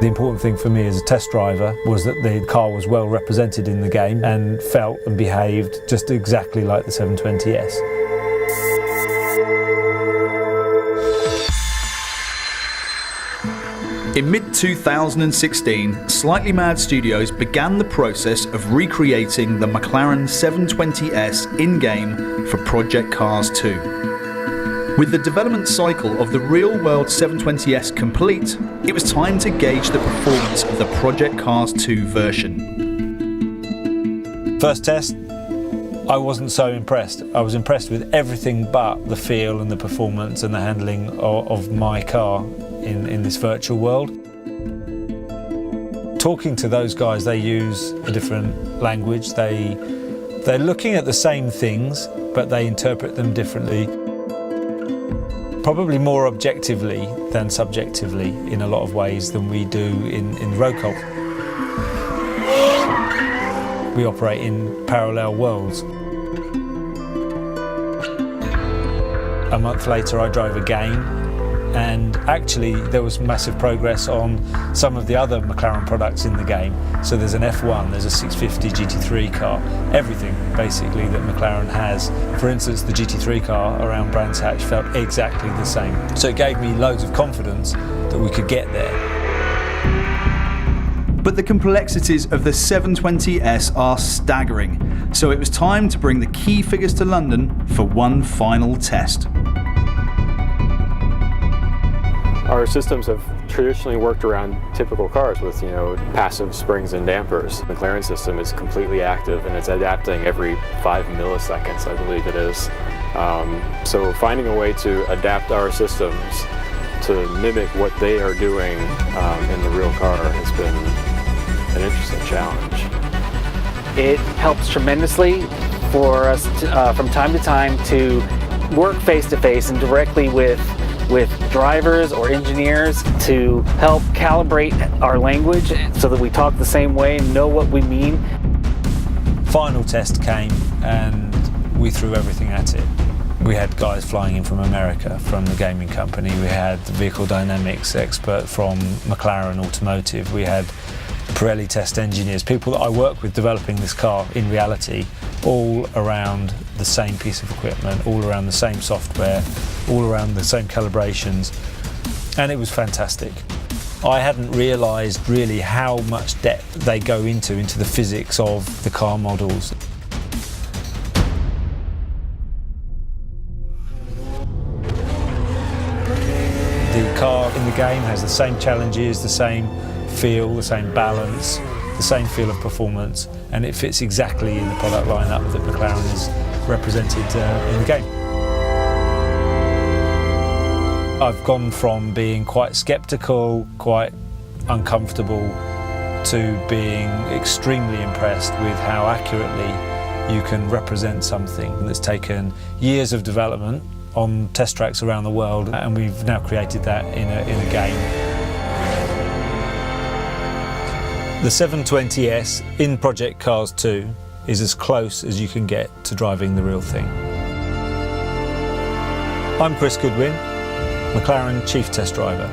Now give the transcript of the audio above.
The important thing for me as a test driver was that the car was well represented in the game and felt and behaved just exactly like the 720S. In mid-2016, Slightly Mad Studios began the process of recreating the McLaren 720S in-game for Project Cars 2. With the development cycle of the real-world 720S complete, it was time to gauge the performance of the Project Cars 2 version. First test, I wasn't so impressed. I was impressed with everything but the feel and the performance and the handling of my car in this virtual world. Talking to those guys, they use a different language. They're looking at the same things, but they interpret them differently. Probably more objectively than subjectively in a lot of ways than we do in road cult. We operate in parallel worlds. A month later I drove a game, and actually there was massive progress on some of the other McLaren products in the game. So there's an F1, there's a 650 GT3 car, everything basically that McLaren has. For instance, the GT3 car around Brands Hatch felt exactly the same. So it gave me loads of confidence that we could get there. But the complexities of the 720S are staggering, so it was time to bring the key figures to London for one final test. Our systems have traditionally worked around typical cars with, passive springs and dampers. The McLaren system is completely active and it's adapting every 5 milliseconds, I believe it is. So finding a way to adapt our systems to mimic what they are doing in the real car has been an interesting challenge. It helps tremendously for us to, from time to time to work face-to-face and directly with drivers or engineers to help calibrate our language so that we talk the same way and know what we mean. Final test came and we threw everything at it. We had guys flying in from America, from the gaming company. We had the vehicle dynamics expert from McLaren Automotive. We had Pirelli test engineers, people that I work with developing this car in reality, all around the same piece of equipment, all around the same software, all around the same calibrations, and it was fantastic. I hadn't realised really how much depth they go into the physics of the car models. The car in the game has the same challenges, the same feel, the same balance, the same feel of performance, and it fits exactly in the product lineup that McLaren is represented in the game. I've gone from being quite sceptical, quite uncomfortable, to being extremely impressed with how accurately you can represent something that's taken years of development on test tracks around the world, and we've now created that in a game. The 720S in Project Cars 2 is as close as you can get to driving the real thing. I'm Chris Goodwin, McLaren Chief Test Driver.